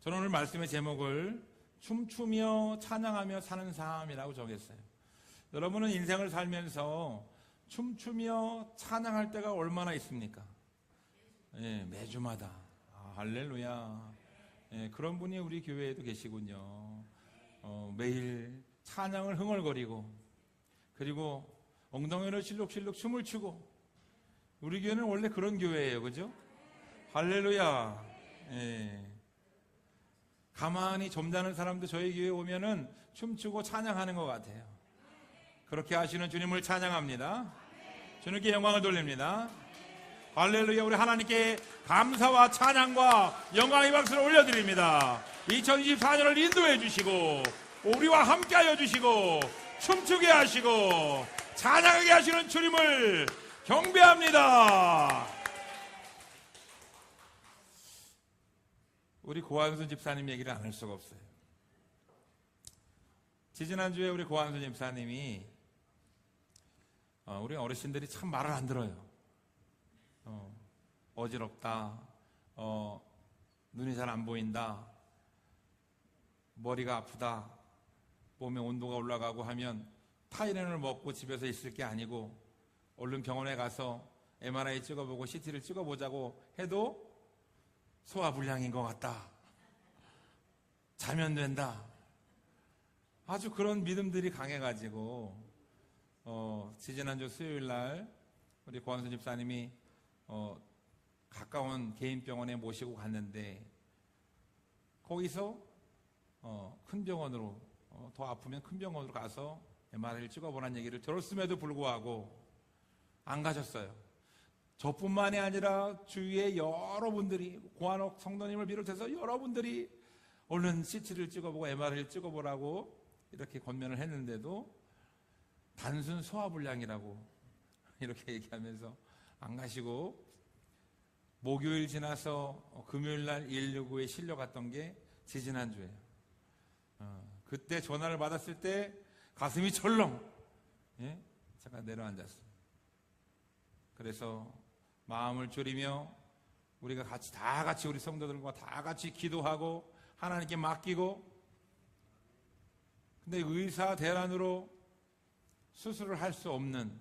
저는 오늘 말씀의 제목을 춤추며 찬양하며 사는 삶이라고 정했어요. 여러분은 인생을 살면서 춤추며 찬양할 때가 얼마나 있습니까? 예, 매주마다. 할렐루야. 예, 그런 분이 우리 교회에도 계시군요. 매일 찬양을 흥얼거리고, 그리고 엉덩이를 실룩실룩 춤을 추고. 우리 교회는 원래 그런 교회예요, 그죠? 할렐루야. 예. 가만히 점잖은 사람도 저희 교회에 오면은 춤추고 찬양하는 것 같아요. 그렇게 하시는 주님을 찬양합니다. 주님께 영광을 돌립니다. 할렐루야. 우리 하나님께 감사와 찬양과 영광의 박수를 올려드립니다. 2024년을 인도해 주시고 우리와 함께 하여 주시고 춤추게 하시고 찬양하게 하시는 주님을 경배합니다. 우리 고한순 집사님 얘기를 안 할 수가 없어요. 지지난주에 우리 고한순 집사님이 우리 어르신들이 참 말을 안 들어요. 어지럽다, 눈이 잘 안 보인다, 머리가 아프다, 몸에 온도가 올라가고 하면 타이레놀을 먹고 집에서 있을 게 아니고 얼른 병원에 가서 MRI 찍어보고 CT를 찍어보자고 해도 소화불량인 것 같다, 자면 된다, 아주 그런 믿음들이 강해가지고 지지난주 수요일날 우리 고한순 집사님이 가까운 개인 병원에 모시고 갔는데 거기서 큰 병원으로 더 아프면 큰 병원으로 가서 MRI를 찍어보라는 얘기를 들었음에도 불구하고 안 가셨어요. 저뿐만이 아니라 주위에 여러분들이, 고한옥 성도님을 비롯해서 여러분들이 얼른 CT를 찍어보고 MRI를 찍어보라고 이렇게 권면을 했는데도 단순 소화불량이라고 이렇게 얘기하면서 안 가시고 목요일 지나서 금요일날 119에 실려갔던 게 지지난주예요. 그때 전화를 받았을 때 가슴이 철렁, 제가 내려앉았어요. 그래서 마음을 졸이며 우리가 다 같이 우리 성도들과 다 같이 기도하고 하나님께 맡기고, 근데 의사 대란으로 수술을 할 수 없는,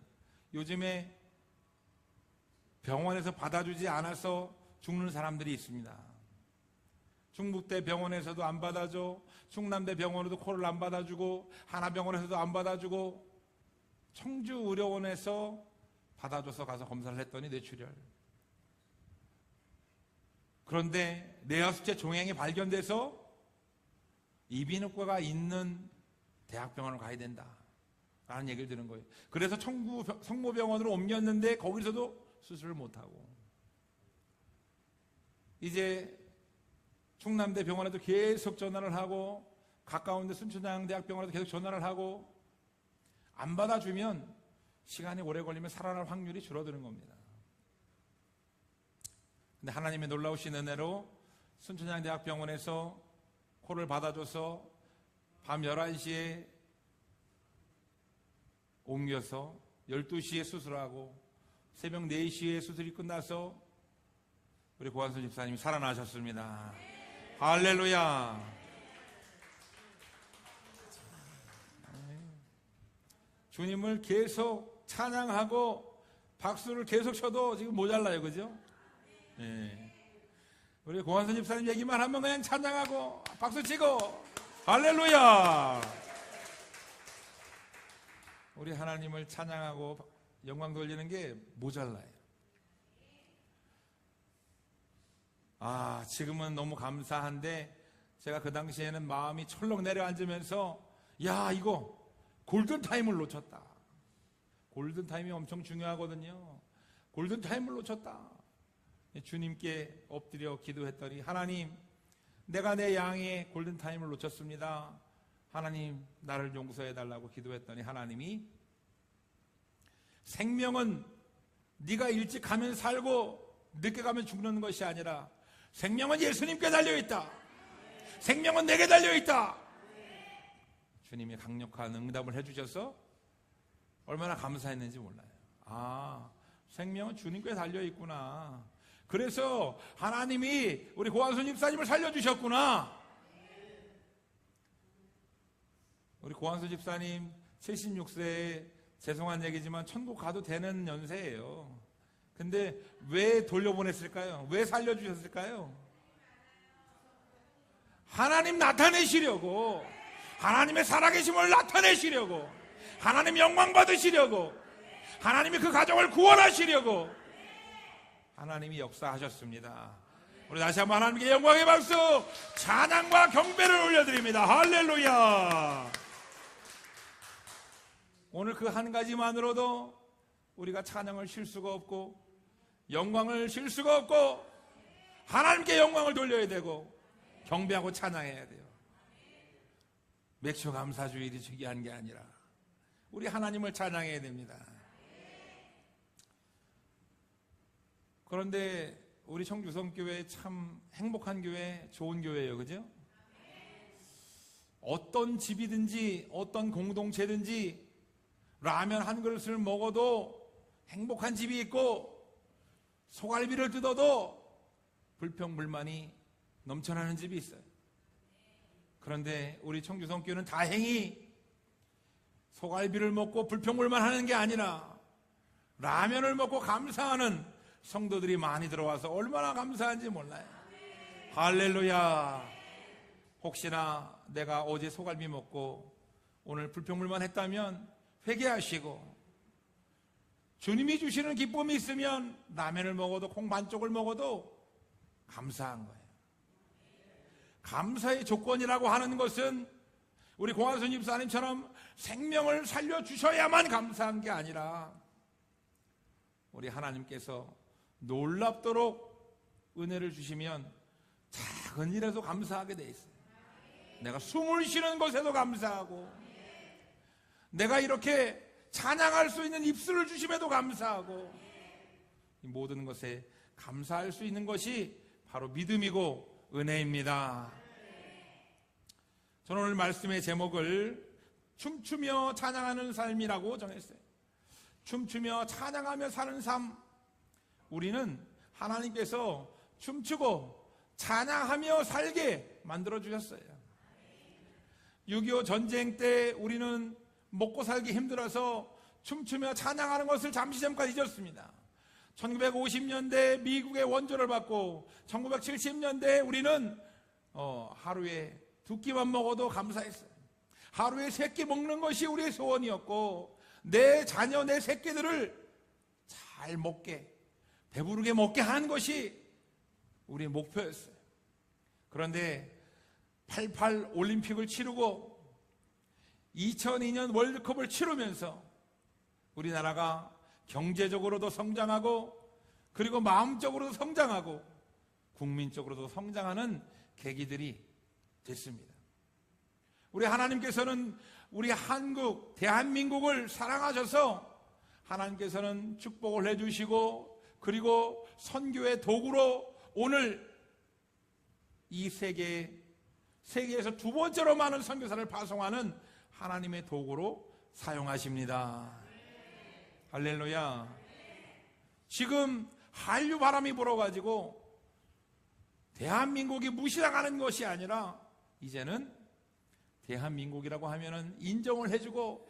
요즘에 병원에서 받아주지 않아서 죽는 사람들이 있습니다. 충북대 병원에서도 안 받아줘, 충남대 병원에도 코를 안 받아주고, 하나병원에서도 안 받아주고, 청주의료원에서 받아줘서 가서 검사를 했더니 뇌출혈. 그런데 뇌하수체 종양이 발견돼서 이비인후과가 있는 대학병원을 가야 된다 라는 얘기를 들은 거예요. 그래서 청구 성모병원으로 옮겼는데 거기서도 수술을 못하고, 이제 충남대 병원에도 계속 전화를 하고, 가까운데 순천향대학병원에도 계속 전화를 하고, 안 받아주면 시간이 오래 걸리면 살아날 확률이 줄어드는 겁니다. 근데 하나님의 놀라우신 은혜로 순천향대학병원에서 코를 받아줘서 밤 11시에 옮겨서 12시에 수술하고 새벽 4시에 수술이 끝나서 우리 고한순 집사님이 살아나셨습니다. 할렐루야. 주님을 계속 찬양하고 박수를 계속 쳐도 지금 모자라요, 그죠? 예. 우리 고한순 집사님 얘기만 하면 그냥 찬양하고 박수 치고 할렐루야. 우리 하나님을 찬양하고 영광 돌리는 게 모자라요. 지금은 너무 감사한데 제가 그 당시에는 마음이 철렁 내려앉으면서 이거 골든타임을 놓쳤다. 골든타임이 엄청 중요하거든요. 골든타임을 놓쳤다. 주님께 엎드려 기도했더니, 하나님, 내가 내 양의 골든타임을 놓쳤습니다. 하나님, 나를 용서해달라고 기도했더니 하나님이, 생명은 네가 일찍 가면 살고 늦게 가면 죽는 것이 아니라 생명은 예수님께 달려있다. 생명은 내게 달려있다. 주님이 강력한 응답을 해주셔서 얼마나 감사했는지 몰라요. 생명은 주님께 달려있구나. 그래서 하나님이 우리 고한순 집사님을 살려주셨구나. 우리 고한순 집사님 76세에 죄송한 얘기지만 천국 가도 되는 연세예요. 근데 왜 돌려보냈을까요? 왜 살려주셨을까요? 하나님 나타내시려고, 하나님의 살아계심을 나타내시려고, 하나님 영광 받으시려고, 하나님이 그 가정을 구원하시려고 하나님이 역사하셨습니다. 우리 다시 한번 하나님께 영광의 박수, 찬양과 경배를 올려드립니다. 할렐루야. 오늘 그 한 가지만으로도 우리가 찬양을 쉴 수가 없고 영광을 쉴 수가 없고 하나님께 영광을 돌려야 되고 경배하고 찬양해야 돼요. 맥주 감사주일이 중요한 게 아니라 우리 하나님을 찬양해야 됩니다. 그런데 우리 청주성교회 참 행복한 교회, 좋은 교회예요. 그죠? 어떤 집이든지 어떤 공동체든지 라면 한 그릇을 먹어도 행복한 집이 있고 소갈비를 뜯어도 불평불만이 넘쳐나는 집이 있어요. 그런데 우리 청주성교회는 다행히 소갈비를 먹고 불평불만하는 게 아니라 라면을 먹고 감사하는 성도들이 많이 들어와서 얼마나 감사한지 몰라요. 할렐루야. 혹시나 내가 어제 소갈비 먹고 오늘 불평불만 했다면 회개하시고 주님이 주시는 기쁨이 있으면 라면을 먹어도 콩 반쪽을 먹어도 감사한 거예요. 감사의 조건이라고 하는 것은 우리 고한순 집사님처럼 생명을 살려주셔야만 감사한 게 아니라 우리 하나님께서 놀랍도록 은혜를 주시면 작은 일에도 감사하게 돼 있어요. 내가 숨을 쉬는 것에도 감사하고 내가 이렇게 찬양할 수 있는 입술을 주심에도 감사하고 이 모든 것에 감사할 수 있는 것이 바로 믿음이고 은혜입니다. 저는 오늘 말씀의 제목을 춤추며 찬양하는 삶이라고 정했어요. 춤추며 찬양하며 사는 삶. 우리는 하나님께서 춤추고 찬양하며 살게 만들어주셨어요. 6.25 전쟁 때 우리는 먹고 살기 힘들어서 춤추며 찬양하는 것을 잠시 전까지 잊었습니다. 1950년대 미국의 원조를 받고 1970년대에 우리는 하루에 2끼만 먹어도 감사했어요. 하루에 3끼 먹는 것이 우리의 소원이었고 내 자녀, 내 새끼들을 잘 먹게, 배부르게 먹게 하는 것이 우리의 목표였어요. 그런데 88 올림픽을 치르고 2002년 월드컵을 치르면서 우리나라가 경제적으로도 성장하고 그리고 마음적으로도 성장하고 국민적으로도 성장하는 계기들이 됐습니다. 우리 하나님께서는 우리 한국, 대한민국을 사랑하셔서 하나님께서는 축복을 해주시고 그리고 선교의 도구로 오늘 이 세계에서 2번째로 많은 선교사를 파송하는 하나님의 도구로 사용하십니다. 할렐루야. 지금 한류 바람이 불어가지고 대한민국이 무시당하는 것이 아니라 이제는 대한민국이라고 하면은 인정을 해주고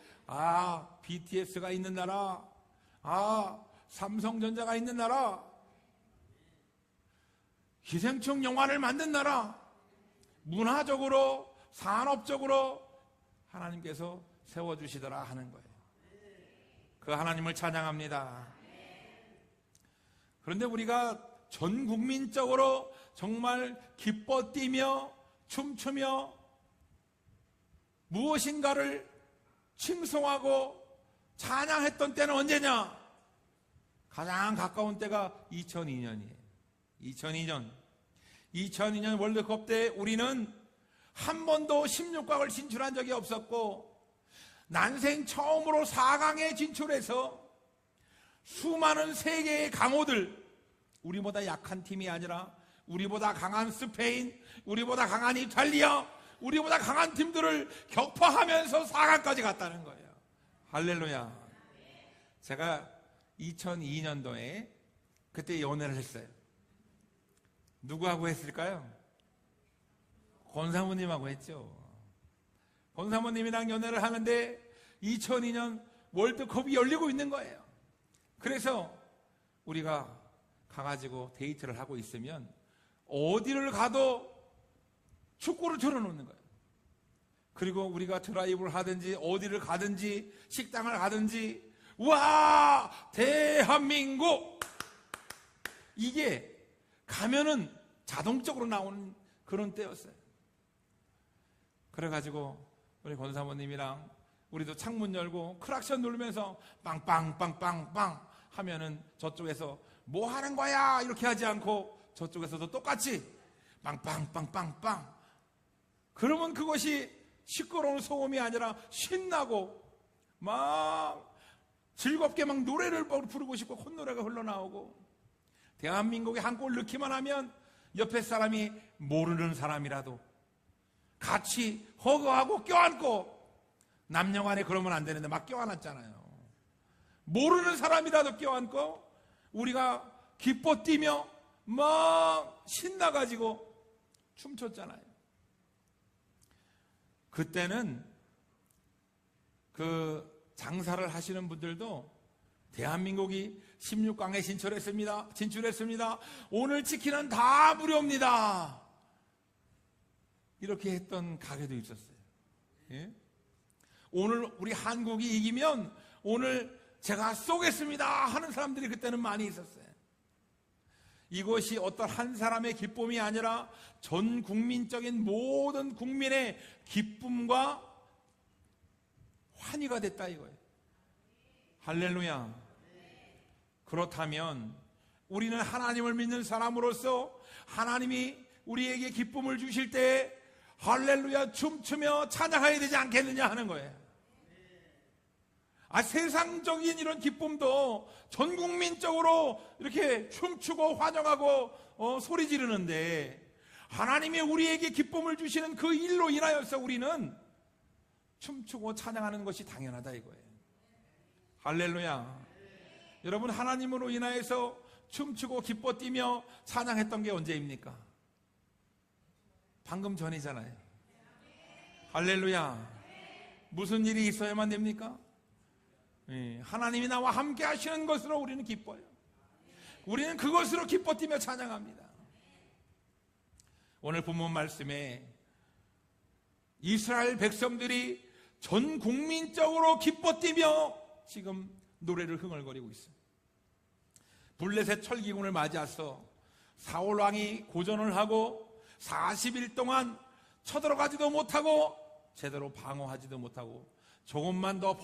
BTS가 있는 나라, 삼성전자가 있는 나라, 기생충 영화를 만든 나라, 문화적으로 산업적으로 하나님께서 세워주시더라 하는 거예요. 그 하나님을 찬양합니다. 그런데 우리가 전 국민적으로 정말 기뻐 뛰며 춤추며 무엇인가를 칭송하고 찬양했던 때는 언제냐? 가장 가까운 때가 2002년이에요. 2002년 월드컵 때 우리는 한 번도 16강을 진출한 적이 없었고 난생 처음으로 4강에 진출해서 수많은 세계의 강호들, 우리보다 약한 팀이 아니라 우리보다 강한 스페인, 우리보다 강한 이탈리아, 우리보다 강한 팀들을 격파하면서 4강까지 갔다는 거예요. 할렐루야. 제가 2002년도에 그때 연애를 했어요. 누구하고 했을까요? 권사모님하고 했죠. 권사모님이랑 연애를 하는데 2002년 월드컵이 열리고 있는 거예요. 그래서 우리가 가가지고 데이트를 하고 있으면 어디를 가도 축구를 틀어놓는 거예요. 그리고 우리가 드라이브를 하든지 어디를 가든지 식당을 가든지 와 대한민국 이게 가면은 자동적으로 나오는 그런 때였어요. 그래가지고 우리 권사모님이랑 우리도 창문 열고 크락션 누르면서 빵빵빵빵빵 하면은 저쪽에서 뭐 하는 거야 이렇게 하지 않고 저쪽에서도 똑같이 빵빵빵빵빵. 그러면 그것이 시끄러운 소음이 아니라 신나고 막 즐겁게 막 노래를 부르고 싶고 콧노래가 흘러나오고, 대한민국에 한 골 넣기만 하면 옆에 사람이 모르는 사람이라도 같이 허거하고 껴안고, 남녀간에 그러면 안 되는데 막 껴안았잖아요. 모르는 사람이라도 껴안고 우리가 기뻐 뛰며 막 신나가지고 춤췄잖아요. 그때는 그 장사를 하시는 분들도 대한민국이 16강에 진출했습니다. 오늘 치킨은 다 무료입니다. 이렇게 했던 가게도 있었어요. 예? 오늘 우리 한국이 이기면 오늘 제가 쏘겠습니다 하는 사람들이 그때는 많이 있었어요. 이것이 어떤 한 사람의 기쁨이 아니라 전 국민적인 모든 국민의 기쁨과 환희가 됐다 이거예요. 할렐루야. 그렇다면 우리는 하나님을 믿는 사람으로서 하나님이 우리에게 기쁨을 주실 때 할렐루야 춤추며 찬양해야 되지 않겠느냐 하는 거예요. 세상적인 이런 기쁨도 전 국민적으로 이렇게 춤추고 환영하고 소리 지르는데, 하나님이 우리에게 기쁨을 주시는 그 일로 인하여서 우리는 춤추고 찬양하는 것이 당연하다 이거예요. 할렐루야. 여러분, 하나님으로 인하여서 춤추고 기뻐 뛰며 찬양했던 게 언제입니까? 방금 전이잖아요. 할렐루야. 무슨 일이 있어야만 됩니까? 하나님이 나와 함께 하시는 것으로 우리는 기뻐요. 우리는 그것으로 기뻐 뛰며 찬양합니다. 오늘 본문 말씀에 이스라엘 백성들이 전 국민적으로 기뻐 뛰며 지금 노래를 흥얼거리고 있어요. 블레셋 철기군을 맞이해서 사울 왕이 고전을 하고 40일 동안 쳐들어가지도 못하고 제대로 방어하지도 못하고 조금만 더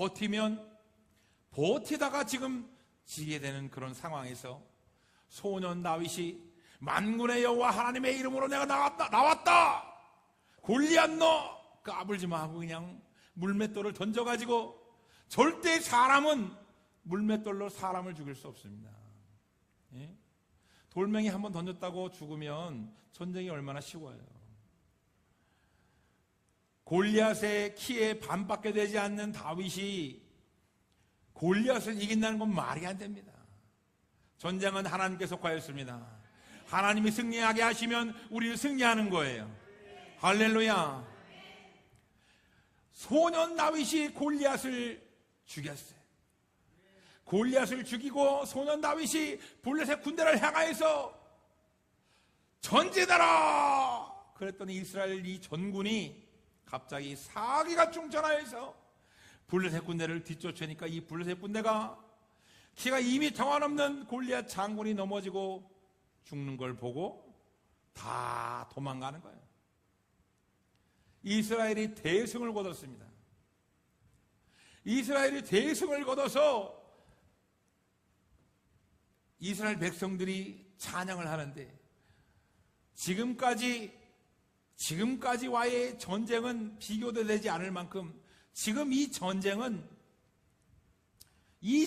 버티다가 지금 지게 되는 그런 상황에서 소년 다윗이 만군의 여호와 하나님의 이름으로 내가 나왔다. 골리앗 너 까불지 마 하고 그냥 물맷돌을 던져가지고, 절대 사람은 물맷돌로 사람을 죽일 수 없습니다. 예? 돌멩이 한번 던졌다고 죽으면 전쟁이 얼마나 쉬워요. 골리앗의 키에 반밖에 되지 않는 다윗이 골리앗을 이긴다는 건 말이 안 됩니다. 전쟁은 하나님께 속하였습니다. 하나님이 승리하게 하시면 우리는 승리하는 거예요. 할렐루야. 소년 다윗이 골리앗을 죽였어요. 골리앗을 죽이고 소년 다윗이 블레셋 군대를 향하여서 전제다라 그랬더니 이스라엘 이 전군이 갑자기 사기가 충천하여서 블레셋 군대를 뒤쫓으니까 이 블레셋 군대가 키가 2미터가 넘는 골리앗 장군이 넘어지고 죽는 걸 보고 다 도망가는 거예요. 이스라엘이 대승을 거뒀습니다. 이스라엘이 대승을 거둬서 이스라엘 백성들이 찬양을 하는데, 지금까지와의 전쟁은 비교도 되지 않을 만큼 지금 이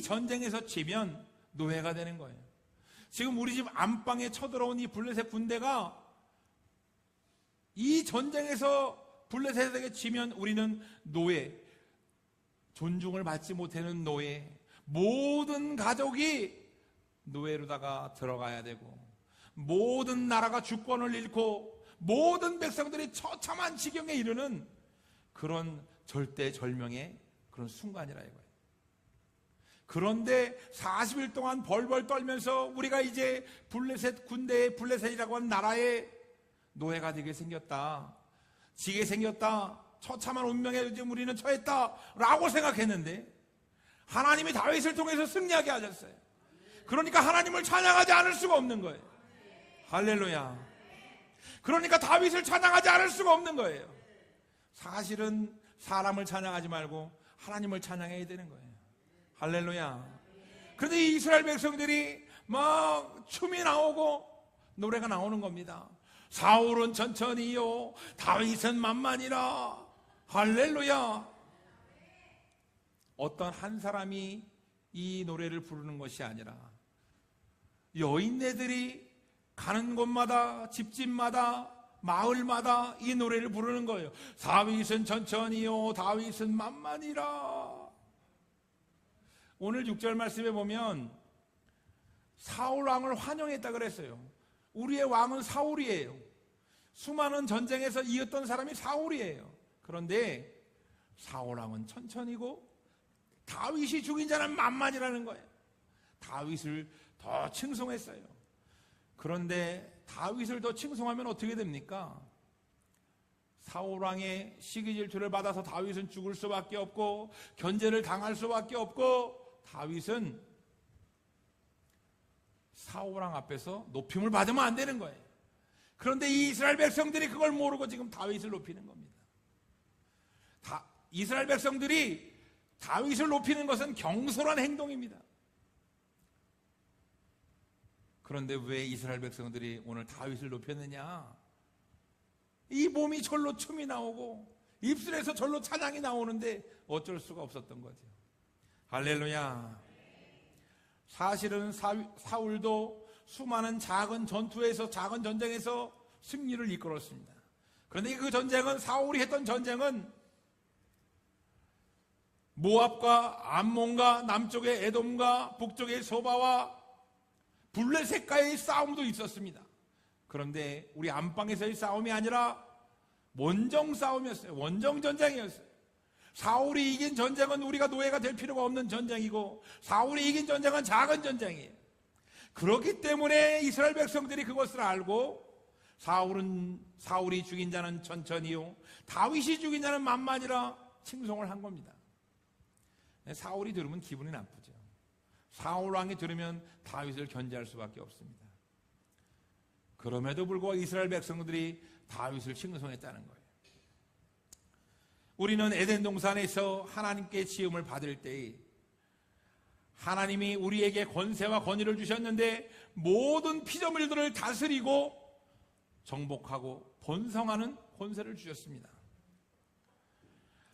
전쟁에서 지면 노예가 되는 거예요. 지금 우리 집 안방에 쳐들어온 이 블레셋 군대가 이 전쟁에서 블레셋에게 지면 우리는 노예, 존중을 받지 못하는 노예, 모든 가족이 노예로다가 들어가야 되고, 모든 나라가 주권을 잃고 모든 백성들이 처참한 지경에 이르는 그런 절대절명의 그런 순간이라 이거예요. 그런데 40일 동안 벌벌 떨면서 우리가 이제 블레셋 군대의 블레셋이라고 하는 나라의 노예가 되게 생겼다, 지게 생겼다, 처참한 운명에 지금 우리는 처했다 라고 생각했는데 하나님이 다윗을 통해서 승리하게 하셨어요. 그러니까 하나님을 찬양하지 않을 수가 없는 거예요. 할렐루야. 그러니까 다윗을 찬양하지 않을 수가 없는 거예요. 사실은 사람을 찬양하지 말고 하나님을 찬양해야 되는 거예요. 할렐루야. 그런데 이 이스라엘 백성들이 막 춤이 나오고 노래가 나오는 겁니다. 사울은 천천히요, 다윗은 만만이라. 할렐루야. 어떤 한 사람이 이 노래를 부르는 것이 아니라 여인네들이 가는 곳마다, 집집마다, 마을마다 이 노래를 부르는 거예요. 다윗은 천천히요, 다윗은 만만이라. 오늘 6절 말씀에 보면 사울 왕을 환영했다 그랬어요. 우리의 왕은 사울이에요. 수많은 전쟁에서 이겼던 사람이 사울이에요. 그런데 사울 왕은 천천히고 다윗이 죽인 자는 만만이라는 거예요. 다윗을 더 칭송했어요. 그런데 다윗을 더 칭송하면 어떻게 됩니까? 사울 왕의 시기 질투를 받아서 다윗은 죽을 수밖에 없고 견제를 당할 수밖에 없고 다윗은 사울 왕 앞에서 높임을 받으면 안 되는 거예요. 그런데 이 이스라엘 백성들이 그걸 모르고 지금 다윗을 높이는 겁니다. 이스라엘 백성들이 다윗을 높이는 것은 경솔한 행동입니다. 그런데 왜 이스라엘 백성들이 오늘 다윗을 높였느냐? 이 몸이 절로 춤이 나오고 입술에서 절로 찬양이 나오는데 어쩔 수가 없었던 거죠. 할렐루야. 사실은 사울도 수많은 작은 전투에서, 작은 전쟁에서 승리를 이끌었습니다. 그런데 그 전쟁은, 사울이 했던 전쟁은 모압과 암몬과 남쪽의 에돔과 북쪽의 소바와 블레셋과의 싸움도 있었습니다. 그런데 우리 안방에서의 싸움이 아니라 원정 싸움이었어요. 원정 전쟁이었어요. 사울이 이긴 전쟁은 우리가 노예가 될 필요가 없는 전쟁이고 사울이 이긴 전쟁은 작은 전쟁이에요. 그렇기 때문에 이스라엘 백성들이 그것을 알고 사울이 죽인 자는 천천히요, 다윗이 죽인 자는 만만이라 칭송을 한 겁니다. 사울이 들으면 기분이 나쁘죠. 사울 왕이 들으면 다윗을 견제할 수밖에 없습니다. 그럼에도 불구하고 이스라엘 백성들이 다윗을 칭송했다는 거예요. 우리는 에덴 동산에서 하나님께 지음을 받을 때에 하나님이 우리에게 권세와 권위를 주셨는데 모든 피조물들을 다스리고 정복하고 번성하는 권세를 주셨습니다.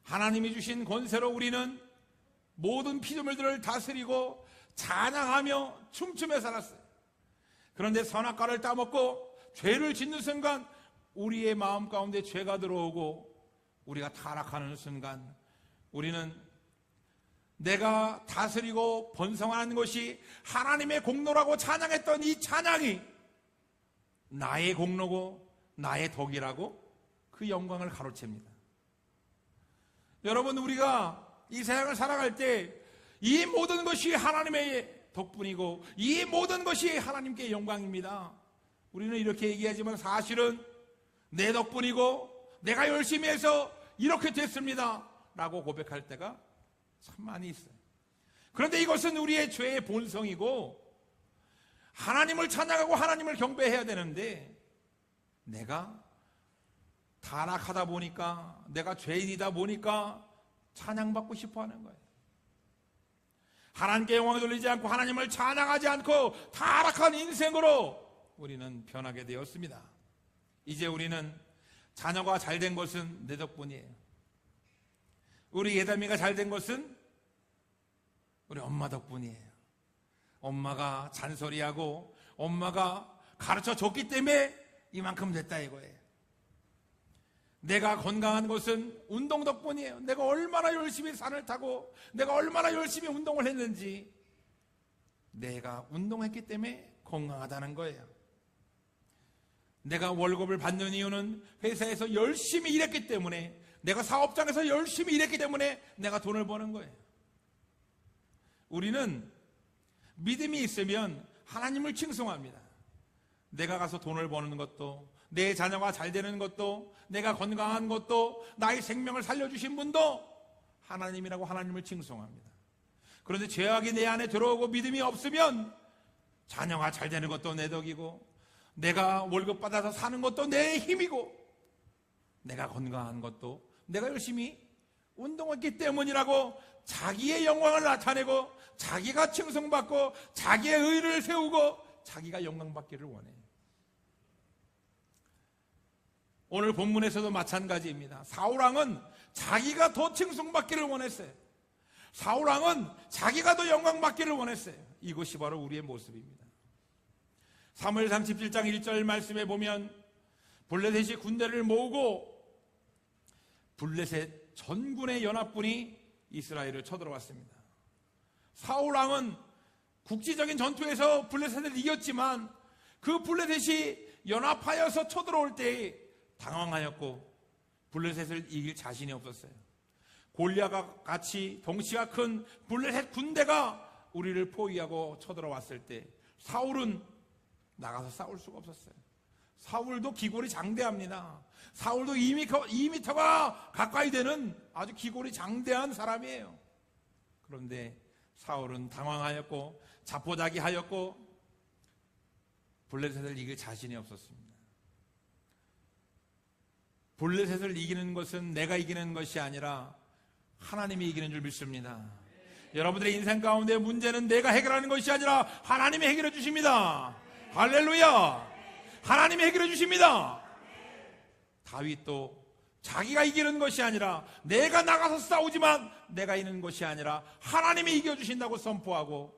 하나님이 주신 권세로 우리는 모든 피조물들을 다스리고 찬양하며 춤추며 살았어요. 그런데 선악과를 따먹고 죄를 짓는 순간 우리의 마음 가운데 죄가 들어오고 우리가 타락하는 순간 우리는 내가 다스리고 번성하는 것이 하나님의 공로라고 찬양했던 이 찬양이 나의 공로고 나의 덕이라고 그 영광을 가로챕니다. 여러분, 우리가 이 세상을 살아갈 때 이 모든 것이 하나님의 덕분이고 이 모든 것이 하나님께 영광입니다. 우리는 이렇게 얘기하지만 사실은 내 덕분이고 내가 열심히 해서 이렇게 됐습니다 라고 고백할 때가 참 많이 있어요. 그런데 이것은 우리의 죄의 본성이고 하나님을 찬양하고 하나님을 경배해야 되는데 내가 타락하다 보니까, 내가 죄인이다 보니까 찬양받고 싶어 하는 거예요. 하나님께 영광을 돌리지 않고 하나님을 찬양하지 않고 타락한 인생으로 우리는 변하게 되었습니다. 이제 우리는 자녀가 잘된 것은 내 덕분이에요. 우리 예담이가 잘된 것은 우리 엄마 덕분이에요. 엄마가 잔소리하고 엄마가 가르쳐 줬기 때문에 이만큼 됐다 이거예요. 내가 건강한 것은 운동 덕분이에요. 내가 얼마나 열심히 산을 타고 내가 얼마나 열심히 운동을 했는지 내가 운동했기 때문에 건강하다는 거예요. 내가 월급을 받는 이유는 회사에서 열심히 일했기 때문에, 내가 사업장에서 열심히 일했기 때문에 내가 돈을 버는 거예요. 우리는 믿음이 있으면 하나님을 칭송합니다. 내가 가서 돈을 버는 것도, 내 자녀가 잘 되는 것도, 내가 건강한 것도, 나의 생명을 살려주신 분도 하나님이라고 하나님을 칭송합니다. 그런데 죄악이 내 안에 들어오고 믿음이 없으면 자녀가 잘 되는 것도 내 덕이고, 내가 월급 받아서 사는 것도 내 힘이고, 내가 건강한 것도 내가 열심히 운동했기 때문이라고 자기의 영광을 나타내고, 자기가 칭송받고, 자기의 의를 세우고, 자기가 영광받기를 원해요. 오늘 본문에서도 마찬가지입니다. 사울왕은 자기가 더 칭송받기를 원했어요. 사울왕은 자기가 더 영광받기를 원했어요. 이것이 바로 우리의 모습입니다. 사무엘 37장 1절 말씀에 보면 블레셋이 군대를 모으고 블레셋 전군의 연합군이 이스라엘을 쳐들어왔습니다. 사울왕은 국지적인 전투에서 블레셋을 이겼지만 그 블레셋이 연합하여서 쳐들어올 때 당황하였고 블레셋을 이길 자신이 없었어요. 골리앗과 같이 덩치가 큰 블레셋 군대가 우리를 포위하고 쳐들어왔을 때 사울은 나가서 싸울 수가 없었어요. 사울도 기골이 장대합니다. 사울도 2m가 가까이 되는 아주 기골이 장대한 사람이에요. 그런데 사울은 당황하였고 자포자기하였고 블레셋을 이길 자신이 없었습니다. 블레셋을 이기는 것은 내가 이기는 것이 아니라 하나님이 이기는 줄 믿습니다. 여러분들의 인생 가운데 문제는 내가 해결하는 것이 아니라 하나님이 해결해 주십니다. 할렐루야! 하나님이 해결해 주십니다. 다윗도 자기가 이기는 것이 아니라, 내가 나가서 싸우지만 내가 이기는 것이 아니라 하나님이 이겨주신다고 선포하고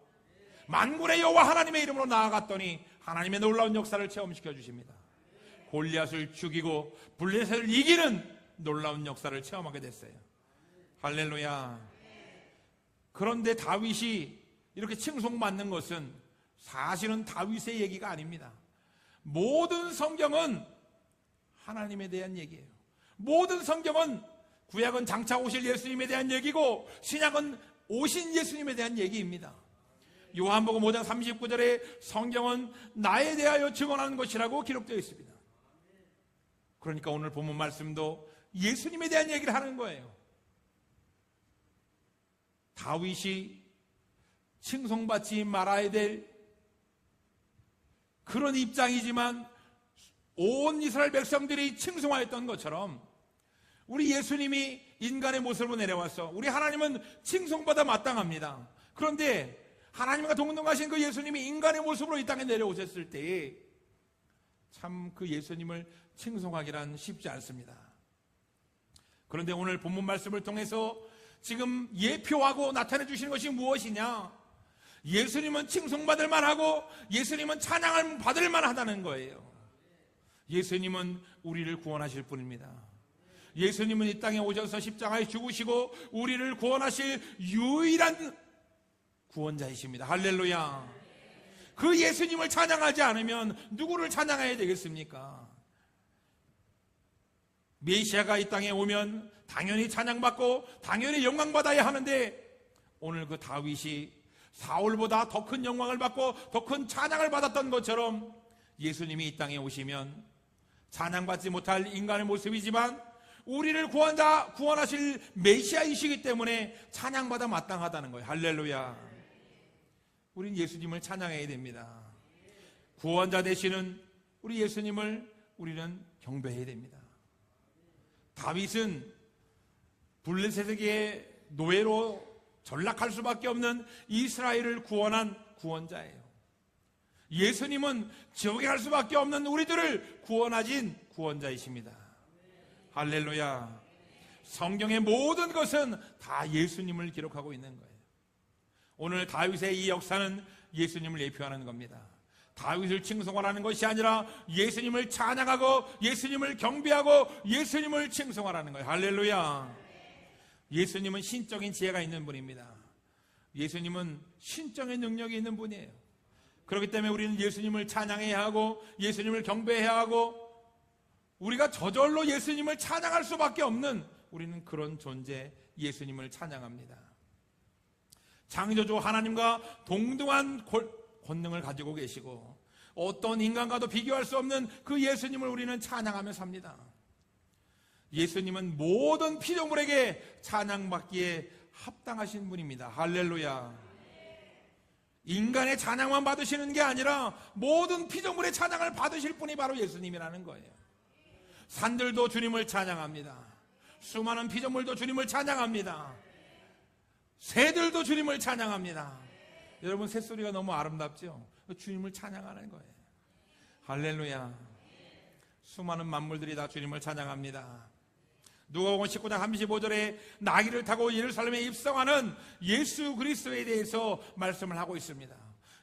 만군의 여호와 하나님의 이름으로 나아갔더니 하나님의 놀라운 역사를 체험시켜 주십니다. 골리앗을 죽이고 블레셋을 이기는 놀라운 역사를 체험하게 됐어요. 할렐루야. 그런데 다윗이 이렇게 칭송받는 것은 사실은 다윗의 얘기가 아닙니다. 모든 성경은 하나님에 대한 얘기예요. 모든 성경은, 구약은 장차 오실 예수님에 대한 얘기고 신약은 오신 예수님에 대한 얘기입니다. 요한복음 5장 39절에 성경은 나에 대하여 증언하는 것이라고 기록되어 있습니다. 그러니까 오늘 본문 말씀도 예수님에 대한 얘기를 하는 거예요. 다윗이 칭송받지 말아야 될 그런 입장이지만 온 이스라엘 백성들이 칭송하였던 것처럼 우리 예수님이 인간의 모습으로 내려와서, 우리 하나님은 칭송받아 마땅합니다. 그런데 하나님과 동등하신 그 예수님이 인간의 모습으로 이 땅에 내려오셨을 때에 참 그 예수님을 칭송하기란 쉽지 않습니다. 그런데 오늘 본문 말씀을 통해서 지금 예표하고 나타내 주시는 것이 무엇이냐? 예수님은 칭송받을 만하고 예수님은 찬양을 받을 만하다는 거예요. 예수님은 우리를 구원하실 분입니다. 예수님은 이 땅에 오셔서 십자가에 죽으시고 우리를 구원하실 유일한 구원자이십니다. 할렐루야. 그 예수님을 찬양하지 않으면 누구를 찬양해야 되겠습니까? 메시아가 이 땅에 오면 당연히 찬양받고 당연히 영광받아야 하는데, 오늘 그 다윗이 사울보다 더 큰 영광을 받고 더 큰 찬양을 받았던 것처럼 예수님이 이 땅에 오시면 찬양받지 못할 인간의 모습이지만 우리를 구원하실 메시아이시기 때문에 찬양받아 마땅하다는 거예요. 할렐루야. 우린 예수님을 찬양해야 됩니다. 구원자 되시는 우리 예수님을 우리는 경배해야 됩니다. 다윗은 블레셋에게 노예로 전락할 수밖에 없는 이스라엘을 구원한 구원자예요. 예수님은 지옥에 갈 수밖에 없는 우리들을 구원하신 구원자이십니다. 할렐루야. 성경의 모든 것은 다 예수님을 기록하고 있는 거예요. 오늘 다윗의 이 역사는 예수님을 예표하는 겁니다. 다윗을 칭송하라는 것이 아니라 예수님을 찬양하고 예수님을 경배하고 예수님을 칭송하라는 거예요. 할렐루야. 예수님은 신적인 지혜가 있는 분입니다. 예수님은 신적인 능력이 있는 분이에요. 그렇기 때문에 우리는 예수님을 찬양해야 하고 예수님을 경배해야 하고 우리가 저절로 예수님을 찬양할 수밖에 없는 우리는 그런 존재 예수님을 찬양합니다. 창조주 하나님과 동등한 권능을 가지고 계시고 어떤 인간과도 비교할 수 없는 그 예수님을 우리는 찬양하며 삽니다. 예수님은 모든 피조물에게 찬양받기에 합당하신 분입니다. 할렐루야. 인간의 찬양만 받으시는 게 아니라 모든 피조물의 찬양을 받으실 분이 바로 예수님이라는 거예요. 산들도 주님을 찬양합니다. 수많은 피조물도 주님을 찬양합니다. 새들도 주님을 찬양합니다. 여러분, 새소리가 너무 아름답죠? 주님을 찬양하는 거예요. 할렐루야. 수많은 만물들이 다 주님을 찬양합니다. 누가복음 19장 35절에 나귀를 타고 예루살렘에 입성하는 예수 그리스도에 대해서 말씀을 하고 있습니다.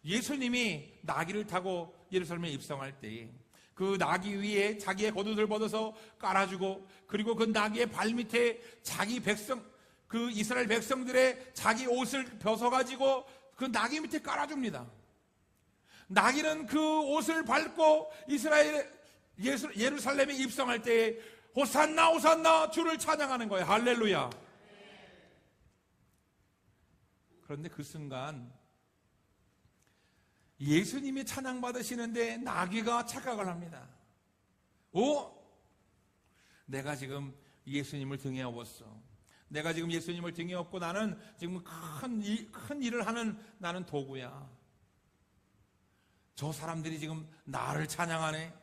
예수님이 나귀를 타고 예루살렘에 입성할 때 그 나귀 위에 자기의 겉옷을 벗어서 깔아주고 그리고 그 나귀의 발밑에 자기 백성, 그 이스라엘 백성들의 자기 옷을 벗어가지고 그 나귀 밑에 깔아줍니다. 나귀는 그 옷을 밟고 예루살렘에 입성할 때 호산나 호산나 주를 찬양하는 거예요. 할렐루야. 그런데 그 순간 예수님이 찬양받으시는데 나귀가 착각을 합니다. 내가 지금 예수님을 등에 업었어. 내가 지금 예수님을 등에 업고 나는 지금 큰 일을 하는 나는 도구야. 저 사람들이 지금 나를 찬양하네.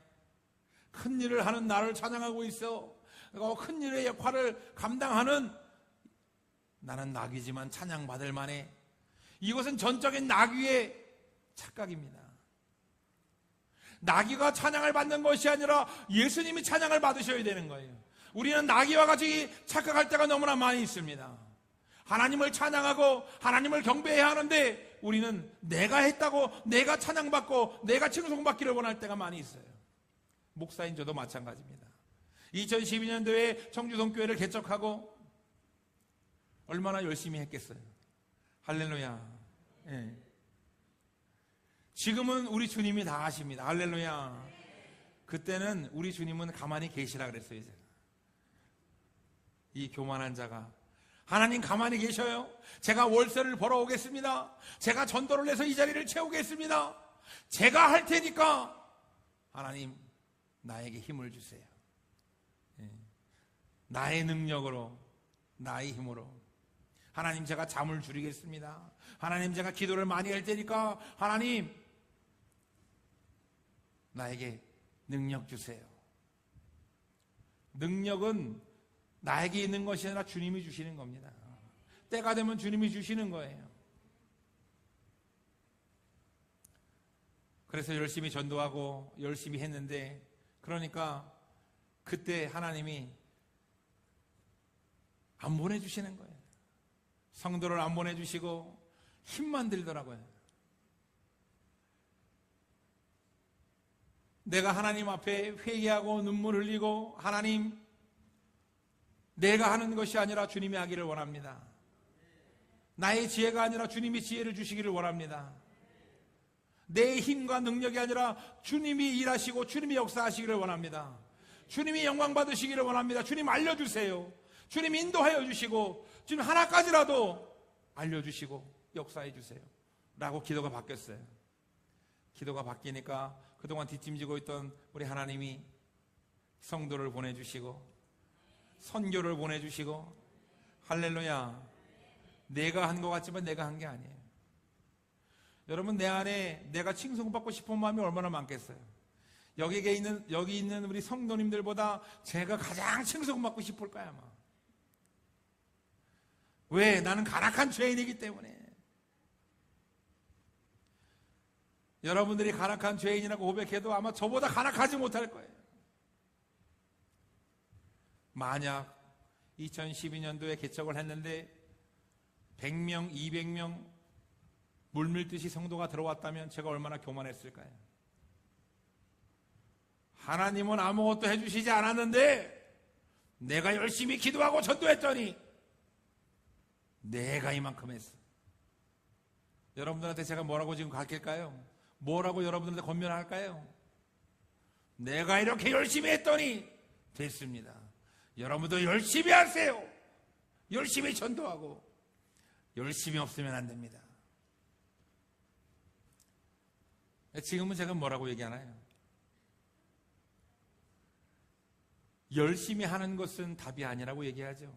큰 일을 하는 나를 찬양하고 있어. 큰 일의 역할을 감당하는 나는 나귀지만 찬양받을 만해. 이것은 전적인 나귀의 착각입니다. 나귀가 찬양을 받는 것이 아니라 예수님이 찬양을 받으셔야 되는 거예요. 우리는 나귀와 같이 착각할 때가 너무나 많이 있습니다. 하나님을 찬양하고 하나님을 경배해야 하는데 우리는 내가 했다고 내가 찬양받고 내가 칭송받기를 원할 때가 많이 있어요. 목사인 저도 마찬가지입니다. 2012년도에 청주성교회를 개척하고 얼마나 열심히 했겠어요. 할렐루야. 예. 지금은 우리 주님이 다 하십니다. 할렐루야. 그때는 우리 주님은 가만히 계시라 그랬어요. 제가. 이 교만한 자가 하나님 가만히 계셔요. 제가 월세를 벌어오겠습니다. 제가 전도를 해서 이 자리를 채우겠습니다. 제가 할 테니까 하나님 나에게 힘을 주세요. 나의 능력으로, 나의 힘으로. 하나님 제가 잠을 줄이겠습니다. 하나님 제가 기도를 많이 할 테니까 하나님 나에게 능력 주세요. 능력은 나에게 있는 것이 아니라 주님이 주시는 겁니다. 때가 되면 주님이 주시는 거예요. 그래서 열심히 전도하고 열심히 했는데 그러니까 그때 하나님이 안 보내주시는 거예요. 성도를 안 보내주시고 힘만 들더라고요. 내가 하나님 앞에 회개하고 눈물 흘리고 하나님 내가 하는 것이 아니라 주님이 하기를 원합니다. 나의 지혜가 아니라 주님이 지혜를 주시기를 원합니다. 내 힘과 능력이 아니라 주님이 일하시고 주님이 역사하시기를 원합니다. 주님이 영광 받으시기를 원합니다. 주님 알려주세요. 주님 인도하여 주시고 주님 하나까지라도 알려주시고 역사해 주세요 라고 기도가 바뀌었어요. 기도가 바뀌니까 그동안 뒷짐지고 있던 우리 하나님이 성도를 보내주시고 선교를 보내주시고 할렐루야. 내가 한 것 같지만 내가 한 게 아니에요. 여러분 내 안에 내가 칭송받고 싶은 마음이 얼마나 많겠어요. 여기 있는 우리 성도님들보다 제가 가장 칭송받고 싶을 거야 아마. 왜? 나는 간악한 죄인이기 때문에. 여러분들이 간악한 죄인이라고 고백해도 아마 저보다 간악하지 못할 거예요. 만약 2012년도에 개척을 했는데 100명, 200명 물밀듯이 성도가 들어왔다면 제가 얼마나 교만했을까요? 하나님은 아무것도 해주시지 않았는데 내가 열심히 기도하고 전도했더니 내가 이만큼 했어. 여러분들한테 제가 뭐라고 지금 가르칠까요? 뭐라고 여러분들한테 권면할까요? 내가 이렇게 열심히 했더니 됐습니다. 여러분도 열심히 하세요. 열심히 전도하고 열심히 없으면 안 됩니다. 지금은 제가 뭐라고 얘기하나요? 열심히 하는 것은 답이 아니라고 얘기하죠.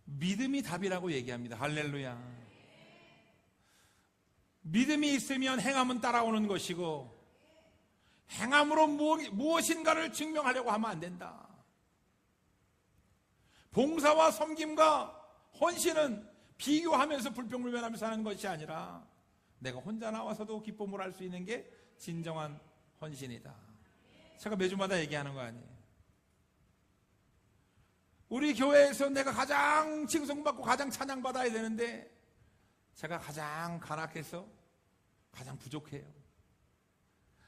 믿음이 답이라고 얘기합니다. 할렐루야. 믿음이 있으면 행함은 따라오는 것이고 행함으로 무엇인가를 증명하려고 하면 안 된다. 봉사와 섬김과 헌신은 비교하면서 불평불만하면서 하는 것이 아니라 내가 혼자 나와서도 기쁨을 할 수 있는 게 진정한 헌신이다. 제가 매주마다 얘기하는 거 아니에요. 우리 교회에서 내가 가장 칭송받고 가장 찬양받아야 되는데 제가 가장 간악해서 가장 부족해요.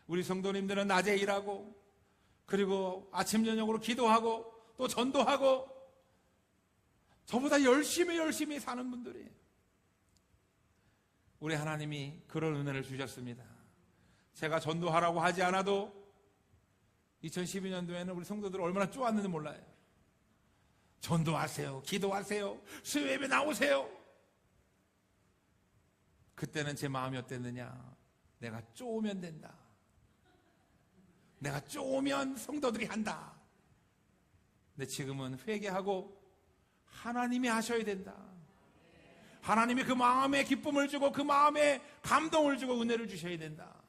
우리 성도님들은 낮에 일하고 그리고 아침 저녁으로 기도하고 또 전도하고 저보다 열심히 사는 분들이에요. 우리 하나님이 그런 은혜를 주셨습니다. 제가 전도하라고 하지 않아도 2012년도에는 우리 성도들 얼마나 쪼았는지 몰라요. 전도하세요. 기도하세요. 수요예배 나오세요. 그때는 제 마음이 어땠느냐? 내가 쪼으면 된다. 내가 쪼으면 성도들이 한다. 근데 지금은 회개하고 하나님이 하셔야 된다. 하나님이 그 마음에 기쁨을 주고 그 마음에 감동을 주고 은혜를 주셔야 된다.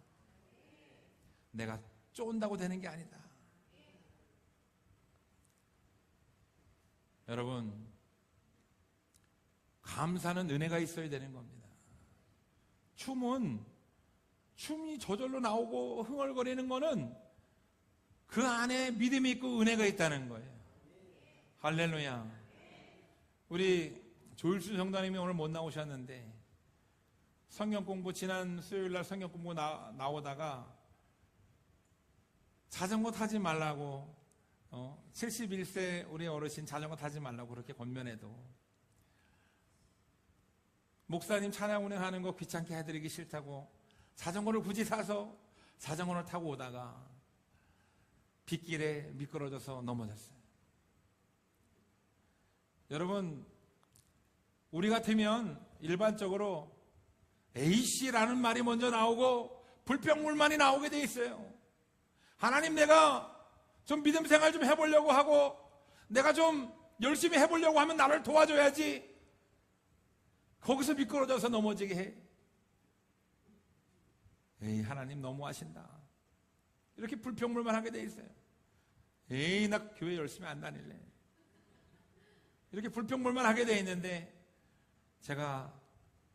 내가 쪼은다고 되는 게 아니다. 여러분, 감사는 은혜가 있어야 되는 겁니다. 춤이 저절로 나오고 흥얼거리는 거는 그 안에 믿음이 있고 은혜가 있다는 거예요. 할렐루야. 우리 조일수 성도님이 오늘 못 나오셨는데 성경 공부 지난 수요일날 성경 공부 나오다가 자전거 타지 말라고 71세 우리 어르신 자전거 타지 말라고 그렇게 권면해도 목사님 찬양 운행하는 거 귀찮게 해드리기 싫다고 자전거를 굳이 사서 자전거를 타고 오다가 빗길에 미끄러져서 넘어졌어요. 여러분, 우리 같으면 일반적으로 A씨라는 말이 먼저 나오고 불평불만이 나오게 돼 있어요. 하나님, 내가 좀 믿음 생활 좀 해보려고 하고 내가 좀 열심히 해보려고 하면 나를 도와줘야지. 거기서 미끄러져서 넘어지게 해. 에이, 하나님 너무하신다. 이렇게 불평불만하게 돼 있어요. 에이, 나 교회 열심히 안 다닐래. 이렇게 불평불만하게 돼 있는데 제가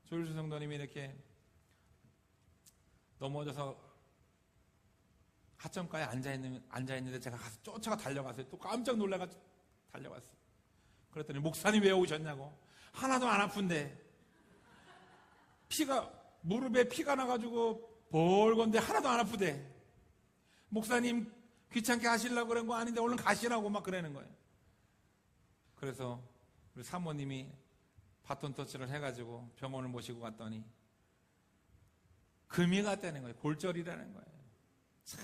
조일수 성도님이 이렇게 넘어져서 하천가에 앉아있는데 제가 가서 쫓아가 달려갔어요. 또 깜짝 놀라가지고 달려갔어요. 그랬더니 목사님 왜 오셨냐고. 하나도 안 아픈데 무릎에 피가 나가지고 벌건데 하나도 안 아프대. 목사님 귀찮게 하시려고 그런 거 아닌데 얼른 가시라고 막 그러는 거예요. 그래서 우리 사모님이 바톤 터치를 해가지고 병원을 모시고 갔더니 금이 갔다는 거예요. 골절이라는 거예요. 참.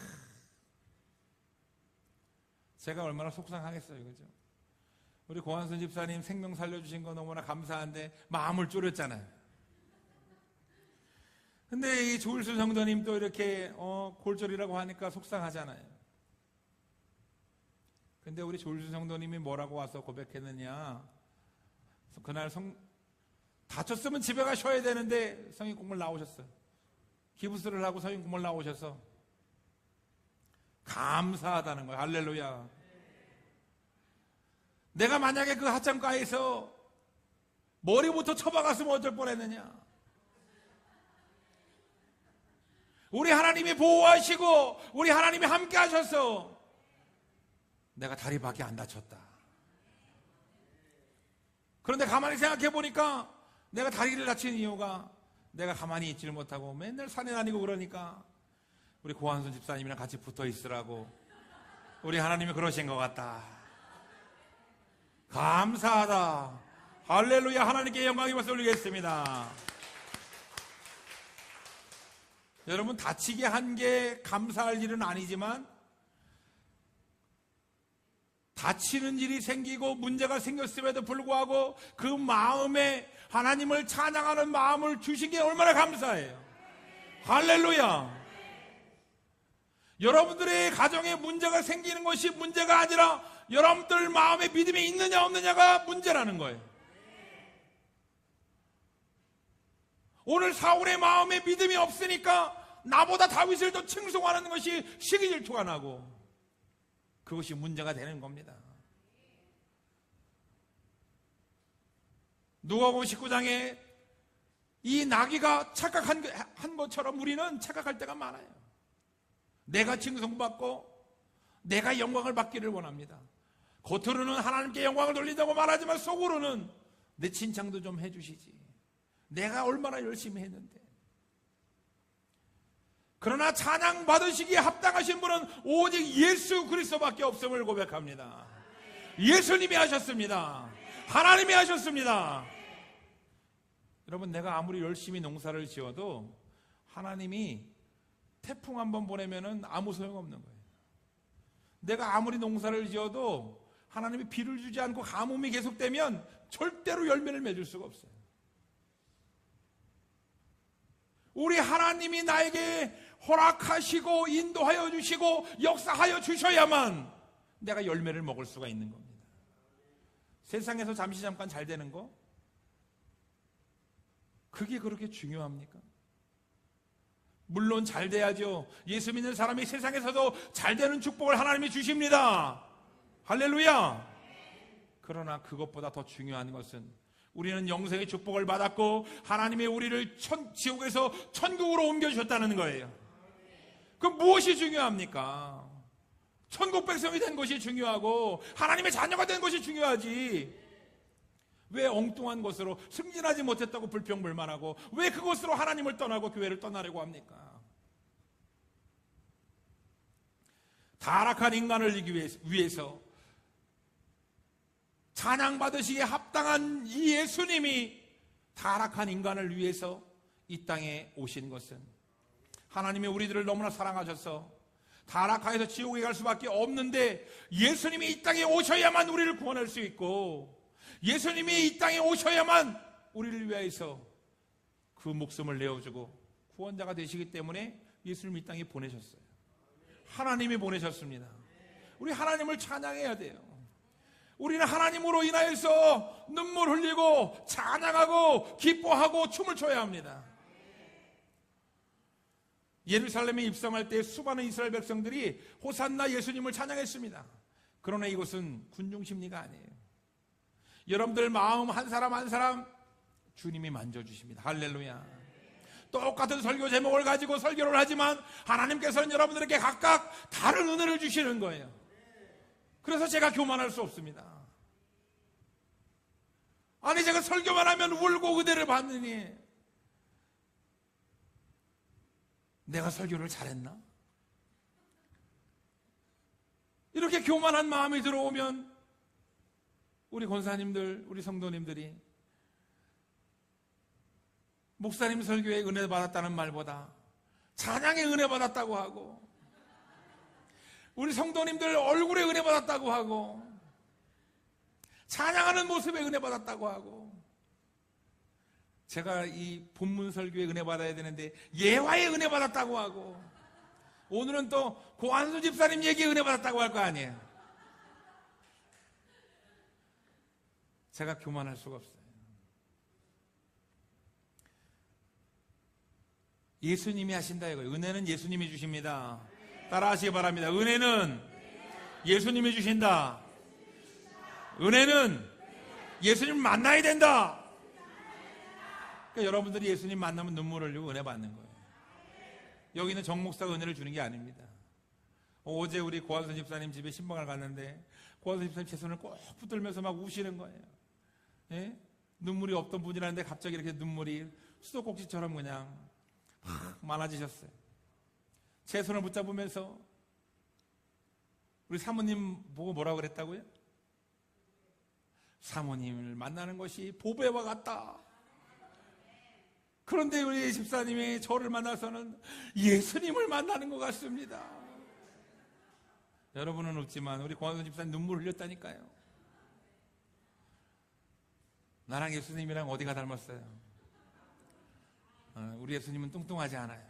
제가 얼마나 속상하겠어요. 그죠? 우리 고한순 집사님 생명 살려주신 거 너무나 감사한데 마음을 졸였잖아요. 근데 이 조일수 성도님 또 이렇게 골절이라고 하니까 속상하잖아요. 근데 우리 조일수 성도님이 뭐라고 와서 고백했느냐. 그날 다쳤으면 집에 가셔야 되는데 성인 공물 나오셨어요. 기부스를 하고 성인 공물 나오셔서 감사하다는 거예요. 할렐루야. 내가 만약에 그 하천가에서 머리부터 쳐박았으면 어쩔 뻔했느냐. 우리 하나님이 보호하시고 우리 하나님이 함께 하셔서 내가 다리밖에 안 다쳤다. 그런데 가만히 생각해 보니까 내가 다리를 다친 이유가 내가 가만히 있지를 못하고 맨날 산에 다니고 그러니까 우리 고한순 집사님이랑 같이 붙어 있으라고 우리 하나님이 그러신 것 같다. 감사하다. 할렐루야. 하나님께 영광의 박수 올리겠습니다. 여러분, 다치게 한 게 감사할 일은 아니지만 다치는 일이 생기고 문제가 생겼음에도 불구하고 그 마음에 하나님을 찬양하는 마음을 주신 게 얼마나 감사해요. 할렐루야. 여러분들의 가정에 문제가 생기는 것이 문제가 아니라 여러분들 마음에 믿음이 있느냐 없느냐가 문제라는 거예요. 오늘 사울의 마음에 믿음이 없으니까 나보다 다윗을 더 칭송하는 것이 시기 질투가 나고 그것이 문제가 되는 겁니다. 누가복음 19장에 이 나귀가 착각한 것처럼 우리는 착각할 때가 많아요. 내가 칭송받고 내가 영광을 받기를 원합니다. 겉으로는 하나님께 영광을 돌린다고 말하지만 속으로는 내 칭찬도 좀 해주시지. 내가 얼마나 열심히 했는데. 그러나 찬양 받으시기에 합당하신 분은 오직 예수 그리스도밖에 없음을 고백합니다. 예수님이 하셨습니다. 하나님이 하셨습니다. 여러분, 내가 아무리 열심히 농사를 지어도 하나님이 태풍 한번 보내면은 아무 소용없는 거예요. 내가 아무리 농사를 지어도 하나님이 비를 주지 않고 가뭄이 계속되면 절대로 열매를 맺을 수가 없어요. 우리 하나님이 나에게 허락하시고 인도하여 주시고 역사하여 주셔야만 내가 열매를 먹을 수가 있는 겁니다. 세상에서 잠시 잠깐 잘 되는 거, 그게 그렇게 중요합니까? 물론 잘 돼야죠. 예수 믿는 사람이 세상에서도 잘 되는 축복을 하나님이 주십니다. 할렐루야. 그러나 그것보다 더 중요한 것은 우리는 영생의 축복을 받았고 하나님이 우리를 지옥에서 천국으로 옮겨주셨다는 거예요. 그럼 무엇이 중요합니까? 천국 백성이 된 것이 중요하고 하나님의 자녀가 된 것이 중요하지. 왜 엉뚱한 것으로 승진하지 못했다고 불평불만하고 왜 그것으로 하나님을 떠나고 교회를 떠나려고 합니까? 타락한 인간을 이기기 위해서 찬양받으시기에 합당한 이 예수님이 타락한 인간을 위해서 이 땅에 오신 것은 하나님이 우리들을 너무나 사랑하셔서 타락하여서 지옥에 갈 수밖에 없는데 예수님이 이 땅에 오셔야만 우리를 구원할 수 있고 예수님이 이 땅에 오셔야만 우리를 위해서 그 목숨을 내어주고 구원자가 되시기 때문에 예수님 이 땅에 보내셨어요. 하나님이 보내셨습니다. 우리 하나님을 찬양해야 돼요. 우리는 하나님으로 인하여서 눈물 흘리고 찬양하고 기뻐하고 춤을 춰야 합니다. 예루살렘에 입성할 때 수많은 이스라엘 백성들이 호산나 예수님을 찬양했습니다. 그러나 이것은 군중 심리가 아니에요. 여러분들 마음 한 사람 한 사람 주님이 만져주십니다. 할렐루야. 똑같은 설교 제목을 가지고 설교를 하지만 하나님께서는 여러분들에게 각각 다른 은혜를 주시는 거예요. 그래서 제가 교만할 수 없습니다. 아니, 제가 설교만 하면 울고 은혜를 받느니 내가 설교를 잘했나? 이렇게 교만한 마음이 들어오면 우리 권사님들, 우리 성도님들이 목사님 설교에 은혜 받았다는 말보다 찬양에 은혜 받았다고 하고 우리 성도님들 얼굴에 은혜 받았다고 하고 찬양하는 모습에 은혜 받았다고 하고 제가 이 본문 설교에 은혜 받아야 되는데 예화에 은혜 받았다고 하고 오늘은 또 고한수 집사님 얘기에 은혜 받았다고 할 거 아니에요. 제가 교만할 수가 없어요. 예수님이 하신다 이거예요. 은혜는 예수님이 주십니다. 따라하시기 바랍니다. 은혜는 예수님이 주신다. 은혜는 예수님 만나야 된다. 그러니까 여러분들이 예수님 만나면 눈물 흘리고 은혜 받는 거예요. 여기는 정 목사가 은혜를 주는 게 아닙니다. 어제 우리 고한선 집사님 집에 신방을 갔는데 고한선 집사님 제 손을 꼭 붙들면서 막 우시는 거예요. 예? 눈물이 없던 분이라는데 갑자기 이렇게 눈물이 수도꼭지처럼 그냥 막 많아지셨어요. 제 손을 붙잡으면서 우리 사모님 보고 뭐라고 그랬다고요? 사모님을 만나는 것이 보배와 같다. 그런데 우리 집사님이 저를 만나서는 예수님을 만나는 것 같습니다. 여러분은 없지만 우리 고한선 집사님 눈물 흘렸다니까요. 나랑 예수님이랑 어디가 닮았어요? 우리 예수님은 뚱뚱하지 않아요.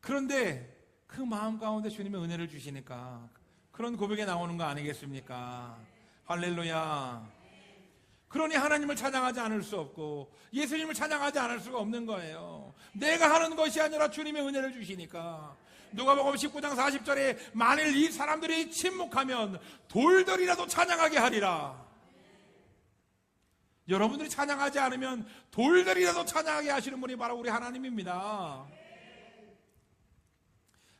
그런데 그 마음 가운데 주님의 은혜를 주시니까 그런 고백이 나오는 거 아니겠습니까? 할렐루야. 그러니 하나님을 찬양하지 않을 수 없고 예수님을 찬양하지 않을 수가 없는 거예요. 내가 하는 것이 아니라 주님의 은혜를 주시니까. 누가복음 19장 40절에 만일 이 사람들이 침묵하면 돌들이라도 찬양하게 하리라. 여러분들이 찬양하지 않으면 돌들이라도 찬양하게 하시는 분이 바로 우리 하나님입니다.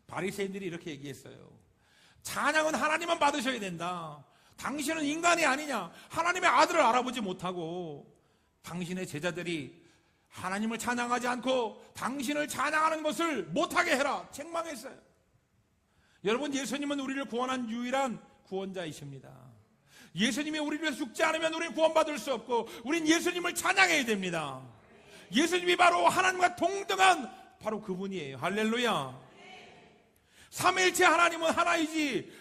바리새인들이 이렇게 얘기했어요. 찬양은 하나님만 받으셔야 된다. 당신은 인간이 아니냐? 하나님의 아들을 알아보지 못하고 당신의 제자들이 하나님을 찬양하지 않고 당신을 찬양하는 것을 못하게 해라. 책망했어요. 여러분, 예수님은 우리를 구원한 유일한 구원자이십니다. 예수님이 우리를 위해서 죽지 않으면 우리는 구원받을 수 없고 우린 예수님을 찬양해야 됩니다. 예수님이 바로 하나님과 동등한 바로 그분이에요. 할렐루야. 삼위일체 하나님은 하나이지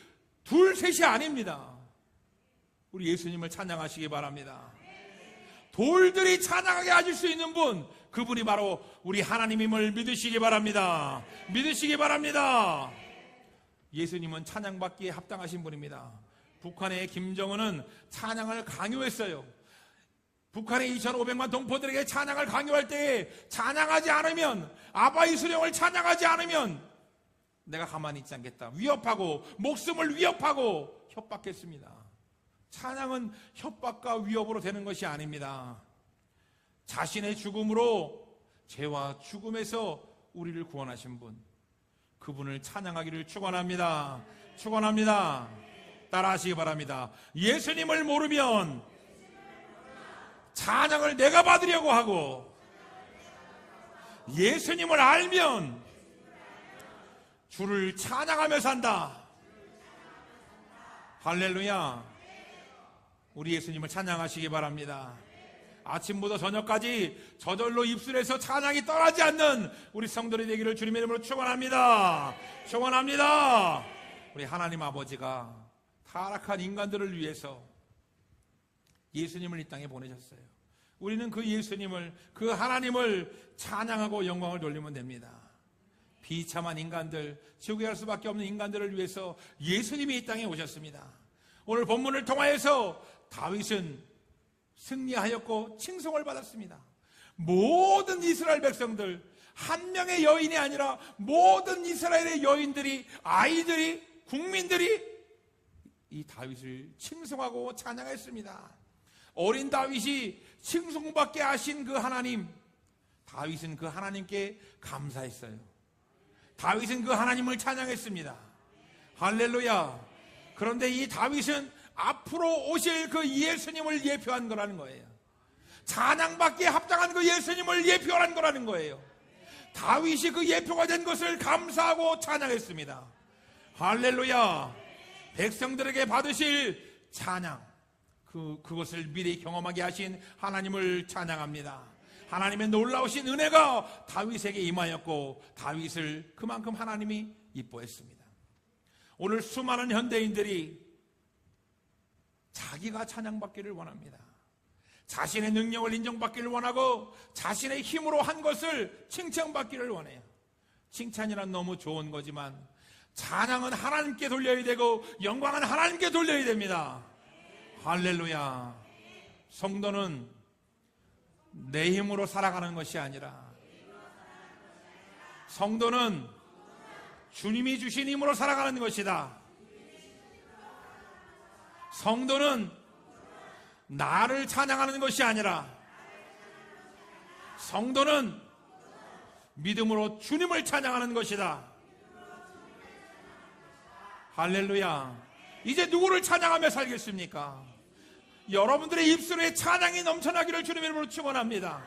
둘 셋이 아닙니다. 우리 예수님을 찬양하시기 바랍니다. 돌들이 찬양하게 하실 수 있는 분, 그분이 바로 우리 하나님임을 믿으시기 바랍니다. 믿으시기 바랍니다. 예수님은 찬양받기에 합당하신 분입니다. 북한의 김정은은 찬양을 강요했어요. 북한의 2,500만 동포들에게 찬양을 강요할 때에 찬양하지 않으면, 아바이 수령을 찬양하지 않으면 내가 가만히 있지 않겠다. 위협하고 목숨을 위협하고 협박했습니다. 찬양은 협박과 위협으로 되는 것이 아닙니다. 자신의 죽음으로 죄와 죽음에서 우리를 구원하신 분, 그분을 찬양하기를 축원합니다. 축원합니다. 따라하시기 바랍니다. 예수님을 모르면 찬양을 내가 받으려고 하고, 예수님을 알면 주를 찬양하며 산다. 할렐루야. 우리 예수님을 찬양하시기 바랍니다. 아침부터 저녁까지 저절로 입술에서 찬양이 떠나지 않는 우리 성도들이 되기를 주님의 이름으로 축원합니다. 축원합니다. 우리 하나님 아버지가 타락한 인간들을 위해서 예수님을 이 땅에 보내셨어요. 우리는 그 예수님을, 그 하나님을 찬양하고 영광을 돌리면 됩니다. 비참한 인간들, 지옥에 갈 수밖에 없는 인간들을 위해서 예수님이 이 땅에 오셨습니다. 오늘 본문을 통하여서 다윗은 승리하였고 칭송을 받았습니다. 모든 이스라엘 백성들, 한 명의 여인이 아니라 모든 이스라엘의 여인들이, 아이들이, 국민들이 이 다윗을 칭송하고 찬양했습니다. 어린 다윗이 칭송받게 하신 그 하나님, 다윗은 그 하나님께 감사했어요. 다윗은 그 하나님을 찬양했습니다. 할렐루야. 그런데 이 다윗은 앞으로 오실 그 예수님을 예표한 거라는 거예요. 찬양받기에 합당한 그 예수님을 예표한 거라는 거예요. 다윗이 그 예표가 된 것을 감사하고 찬양했습니다. 할렐루야. 백성들에게 받으실 찬양, 그것을 미리 경험하게 하신 하나님을 찬양합니다. 하나님의 놀라우신 은혜가 다윗에게 임하였고 다윗을 그만큼 하나님이 이뻐했습니다. 오늘 수많은 현대인들이 자기가 찬양받기를 원합니다. 자신의 능력을 인정받기를 원하고 자신의 힘으로 한 것을 칭찬받기를 원해요. 칭찬이란 너무 좋은 거지만 찬양은 하나님께 돌려야 되고 영광은 하나님께 돌려야 됩니다. 할렐루야. 성도는 내 힘으로 살아가는 것이 아니라 성도는 주님이 주신 힘으로 살아가는 것이다. 성도는 나를 찬양하는 것이 아니라 성도는 믿음으로 주님을 찬양하는 것이다. 할렐루야. 이제 누구를 찬양하며 살겠습니까? 여러분들의 입술에 찬양이 넘쳐나기를 주님의 이름으로 축원합니다.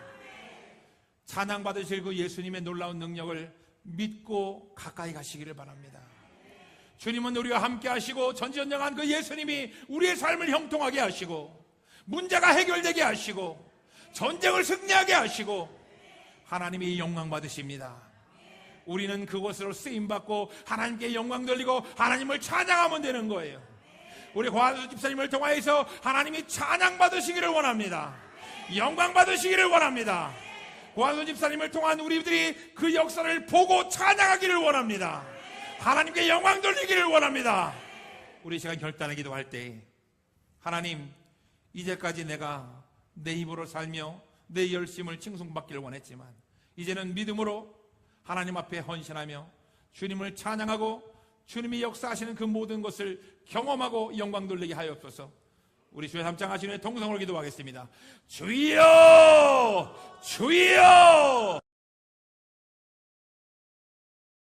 찬양받으실 그 예수님의 놀라운 능력을 믿고 가까이 가시기를 바랍니다. 주님은 우리와 함께 하시고 전지전능한 그 예수님이 우리의 삶을 형통하게 하시고 문제가 해결되게 하시고 전쟁을 승리하게 하시고 하나님이 영광 받으십니다. 우리는 그것으로 쓰임받고 하나님께 영광 돌리고 하나님을 찬양하면 되는 거예요. 우리 고한수 집사님을 통하여서 하나님이 찬양 받으시기를 원합니다. 영광 받으시기를 원합니다. 고한수 집사님을 통한 우리들이 그 역사를 보고 찬양하기를 원합니다. 하나님께 영광 돌리기를 원합니다. 우리 시간 결단의 기도할 때 하나님, 이제까지 내가 내 힘으로 살며 내 열심을 칭송받기를 원했지만 이제는 믿음으로 하나님 앞에 헌신하며 주님을 찬양하고 주님이 역사하시는 그 모든 것을 경험하고 영광 돌리게 하옵소서. 우리 주의 3장 하시는 동성으로 기도하겠습니다. 주여! 주여!